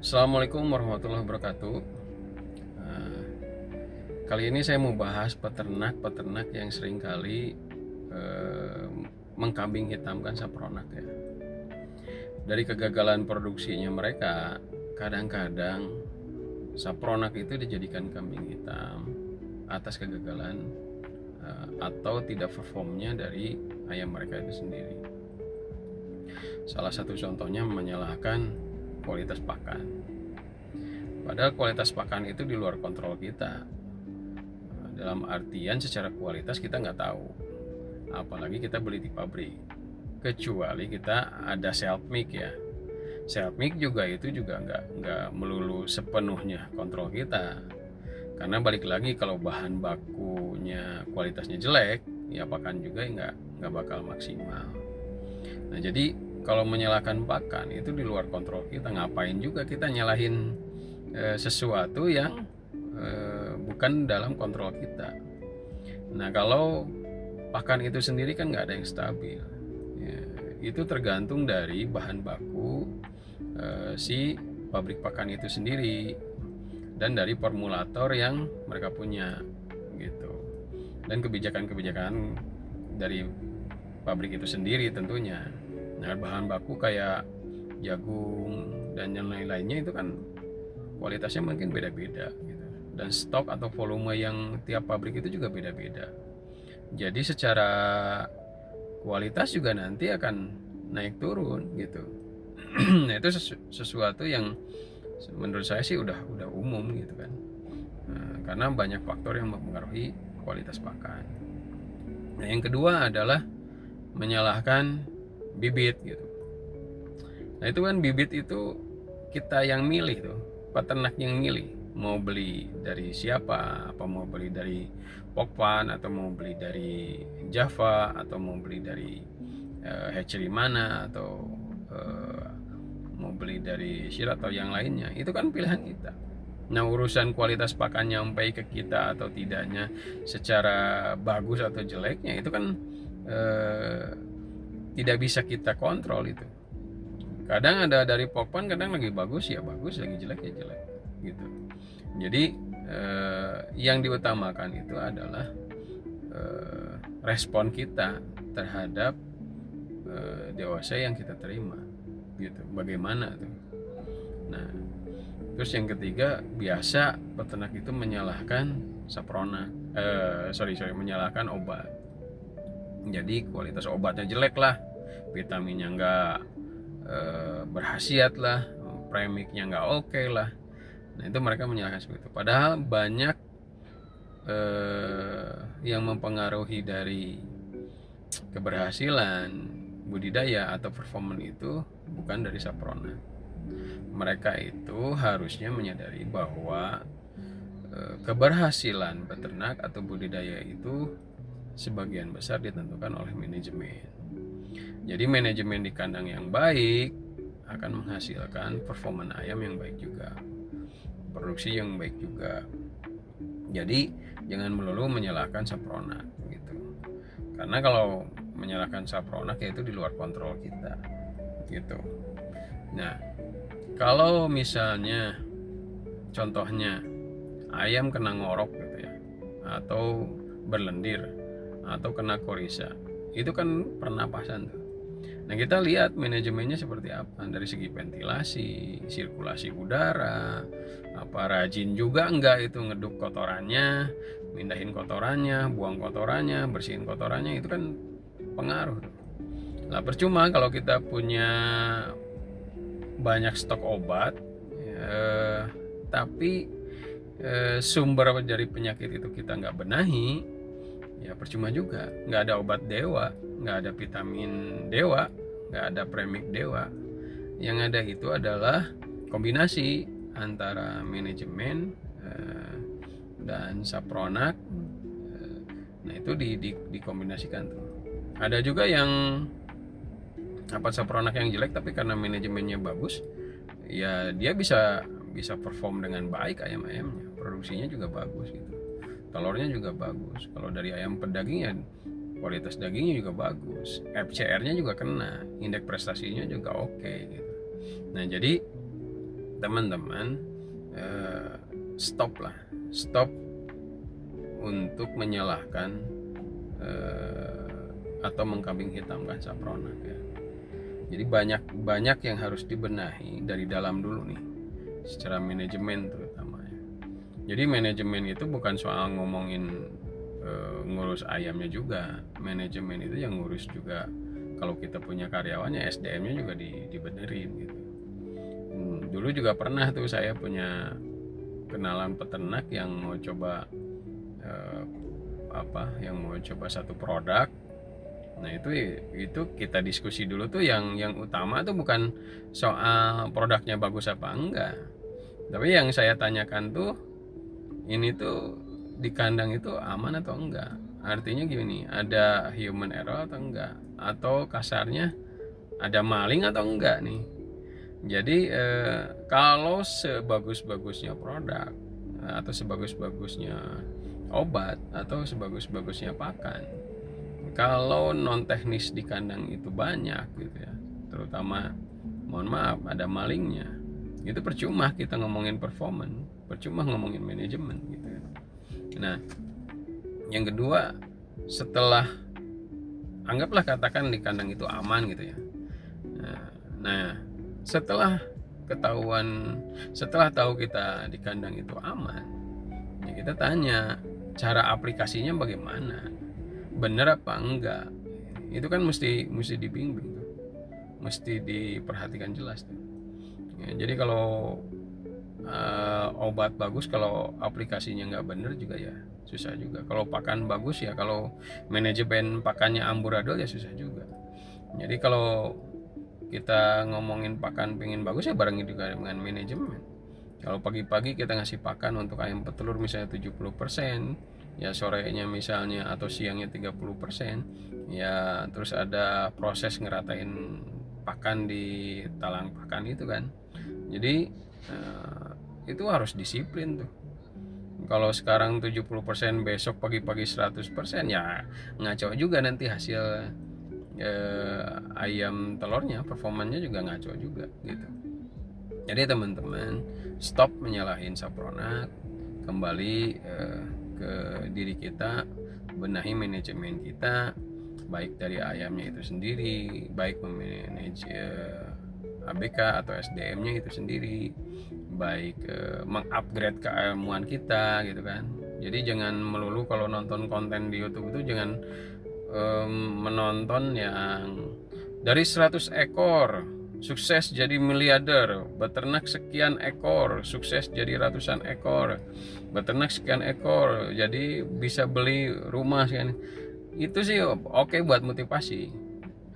Assalamualaikum warahmatullahi wabarakatuh. Nah, kali ini saya mau bahas peternak-peternak yang seringkali eh, mengkambing hitamkan sapronak ya. Dari kegagalan produksinya mereka, kadang-kadang sapronak itu dijadikan kambing hitam atas kegagalan atau tidak performnya dari ayam mereka itu sendiri. Salah satu contohnya menyalahkan kualitas pakan. Padahal kualitas pakan itu di luar kontrol kita. Dalam artian secara kualitas kita nggak tahu. Apalagi kita beli di pabrik. Kecuali kita ada self milk ya. Self milk juga itu juga nggak melulu sepenuhnya kontrol kita. Karena balik lagi kalau bahan bakunya kualitasnya jelek, ya pakan juga nggak bakal maksimal. Nah jadi kalau menyalahkan pakan itu di luar kontrol kita. Ngapain juga kita nyalahin sesuatu yang bukan dalam kontrol kita. Nah kalau pakan itu sendiri kan nggak ada yang stabil ya, itu tergantung dari bahan baku si pabrik pakan itu sendiri dan dari formulator yang mereka punya gitu, dan kebijakan-kebijakan dari pabrik itu sendiri tentunya. Nah bahan baku kayak jagung dan yang lain-lainnya itu kan kualitasnya mungkin beda-beda gitu. Dan stok atau volume yang tiap pabrik itu juga beda-beda. Jadi secara kualitas juga nanti akan naik turun gitu. Nah itu sesuatu yang menurut saya sih udah umum gitu kan. Nah, karena banyak faktor yang mempengaruhi kualitas pakan. Nah yang kedua adalah menyalahkan bibit gitu. Nah itu kan bibit itu kita yang milih tuh, peternak yang milih mau beli dari siapa, apa mau beli dari Pokpan atau mau beli dari Java atau mau beli dari hatchery mana atau mau beli dari Shire atau yang lainnya, itu kan pilihan kita. Nah urusan kualitas pakan nyampe ke kita atau tidaknya secara bagus atau jeleknya itu kan tidak bisa kita kontrol itu. Kadang ada dari Pokpan, kadang lagi bagus ya bagus, lagi jelek ya jelek gitu. Jadi yang diutamakan itu adalah respon kita terhadap dewasa yang kita terima gitu. Bagaimana tuh? Nah, terus yang ketiga, biasa peternak itu menyalahkan saprona, menyalahkan obat. Jadi kualitas obatnya jelek lah, vitaminnya nggak berhasiat lah, premiknya nggak oke lah. Nah itu mereka menyalahkan seperti itu. Padahal banyak yang mempengaruhi dari keberhasilan budidaya atau performa itu bukan dari saprona. Mereka itu harusnya menyadari bahwa keberhasilan peternak atau budidaya itu sebagian besar ditentukan oleh manajemen. Jadi manajemen di kandang yang baik akan menghasilkan performa ayam yang baik juga, produksi yang baik juga. Jadi jangan melulu menyalahkan sapronak gitu. Karena kalau menyalahkan sapronak ya itu di luar kontrol kita gitu. Nah, kalau misalnya contohnya ayam kena ngorok gitu ya, atau berlendir atau kena korisa, itu kan pernapasan tuh. Nah kita lihat manajemennya seperti apa dari segi ventilasi, sirkulasi udara, apa rajin juga enggak itu ngeduk kotorannya, mindahin kotorannya, buang kotorannya, bersihin kotorannya, itu kan pengaruh tuh. Nah percuma kalau kita punya banyak stok obat, tapi sumber dari penyakit itu kita nggak benahi, ya percuma juga. Nggak ada obat dewa, nggak ada vitamin dewa, nggak ada premik dewa. Yang ada itu adalah kombinasi antara manajemen dan sapronak. Nah itu dikombinasikan tuh. Ada juga yang sapronak yang jelek tapi karena manajemennya bagus, ya dia bisa perform dengan baik ayam-ayamnya, produksinya juga bagus gitu, telurnya juga bagus. Kalau dari ayam pedaging ya kualitas dagingnya juga bagus, FCR-nya juga kena, indeks prestasinya juga oke gitu. Nah jadi teman-teman stop untuk menyalahkan atau mengkambing hitamkan sapronak ya. Jadi banyak yang harus dibenahi dari dalam dulu nih, secara manajemen terutama ya. Jadi manajemen itu bukan soal ngomongin ngurus ayamnya juga, manajemen itu yang ngurus juga kalau kita punya karyawannya, SDM-nya juga dibenerin gitu. Dulu juga pernah tuh saya punya kenalan peternak yang mau coba satu produk. Nah itu kita diskusi dulu tuh, yang utama tuh bukan soal produknya bagus apa enggak, tapi yang saya tanyakan tuh ini tuh di kandang itu aman atau enggak. Artinya gini, ada human error atau enggak, atau kasarnya ada maling atau enggak nih. Jadi kalau sebagus-bagusnya produk atau sebagus-bagusnya obat atau sebagus-bagusnya pakan, kalau non teknis di kandang itu banyak gitu ya, terutama mohon maaf ada malingnya, itu percuma kita ngomongin performance, percuma ngomongin manajemen gitu ya. Nah yang kedua, setelah anggaplah katakan di kandang itu aman gitu ya, nah setelah tahu kita di kandang itu aman ya, kita tanya cara aplikasinya bagaimana, bener apa enggak. Itu kan mesti dibimbing tuh, mesti diperhatikan jelas tuh ya. Jadi kalau obat bagus, kalau aplikasinya nggak bener juga ya susah juga. Kalau pakan bagus ya, kalau manajemen pakannya amburadul ya susah juga. Jadi kalau kita ngomongin pakan pengen bagus ya bareng juga dengan manajemen. Kalau pagi-pagi kita ngasih pakan untuk ayam petelur misalnya 70%, ya sorenya misalnya atau siangnya 30%, ya terus ada proses ngeratain pakan di talang pakan itu kan. Jadi itu harus disiplin tuh. Kalau sekarang 70%, besok pagi-pagi 100%, ya ngaco juga nanti hasil ayam telurnya, performanya juga ngaco juga gitu. Jadi teman-teman, stop menyalahin sapronak, kembali ke diri kita, benahi manajemen kita, baik dari ayamnya itu sendiri, baik memanage ABK atau SDM-nya itu sendiri, baik mengupgrade keilmuan kita gitu kan. Jadi jangan melulu kalau nonton konten di YouTube itu jangan menonton yang dari 100 ekor sukses jadi miliarder, beternak sekian ekor sukses jadi ratusan ekor, beternak sekian ekor jadi bisa beli rumah kan. Itu sih oke buat motivasi,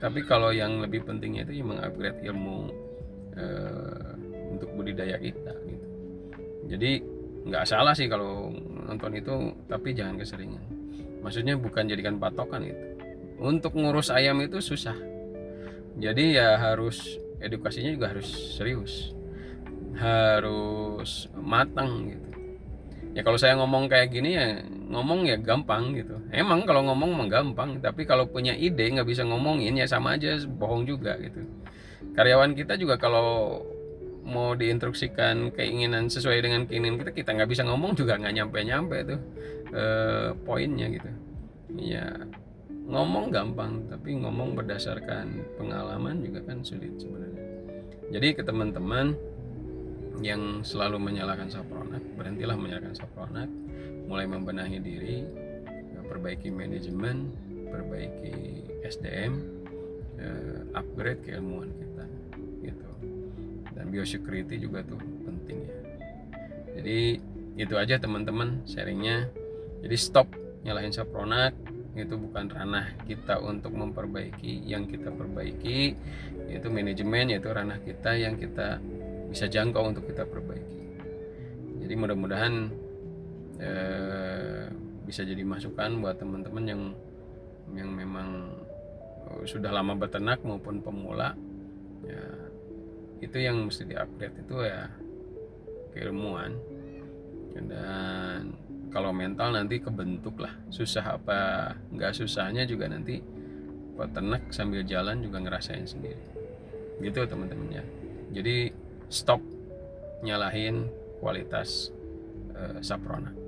tapi kalau yang lebih pentingnya itu mengupgrade ilmu untuk budidaya kita gitu. Jadi nggak salah sih kalau nonton itu, tapi jangan keseringan. Maksudnya bukan jadikan patokan itu. Untuk ngurus ayam itu susah, jadi ya harus edukasinya juga harus serius, harus matang gitu. Ya kalau saya ngomong kayak gini ya ngomong ya gampang gitu. Emang kalau ngomong emang gampang, tapi kalau punya ide nggak bisa ngomongin ya sama aja bohong juga gitu. Karyawan kita juga kalau mau diinstruksikan keinginan sesuai dengan keinginan kita nggak bisa ngomong juga nggak nyampe tuh poinnya gitu. Ya ngomong gampang, tapi ngomong berdasarkan pengalaman juga kan sulit sebenarnya. Jadi ke teman-teman yang selalu menyalahkan sapronak, berhentilah menyalahkan sapronak, mulai membenahi diri, perbaiki manajemen, perbaiki SDM, upgrade keilmuan kita gitu. Dan biosecurity juga tuh penting ya. Jadi itu aja teman-teman sharingnya. Jadi stop nyalahin sapronak, itu bukan ranah kita untuk memperbaiki. Yang kita perbaiki yaitu manajemen, yaitu ranah kita yang kita bisa jangkau untuk kita perbaiki. Jadi mudah-mudahan bisa jadi masukan buat teman-teman yang memang sudah lama beternak maupun pemula ya. Itu yang mesti di-upgrade itu ya keilmuan. Dan kalau mental nanti kebentuk lah, susah apa nggak susahnya juga nanti peternak sambil jalan juga ngerasain sendiri gitu teman-teman ya. Jadi stop nyalahin kualitas saprona.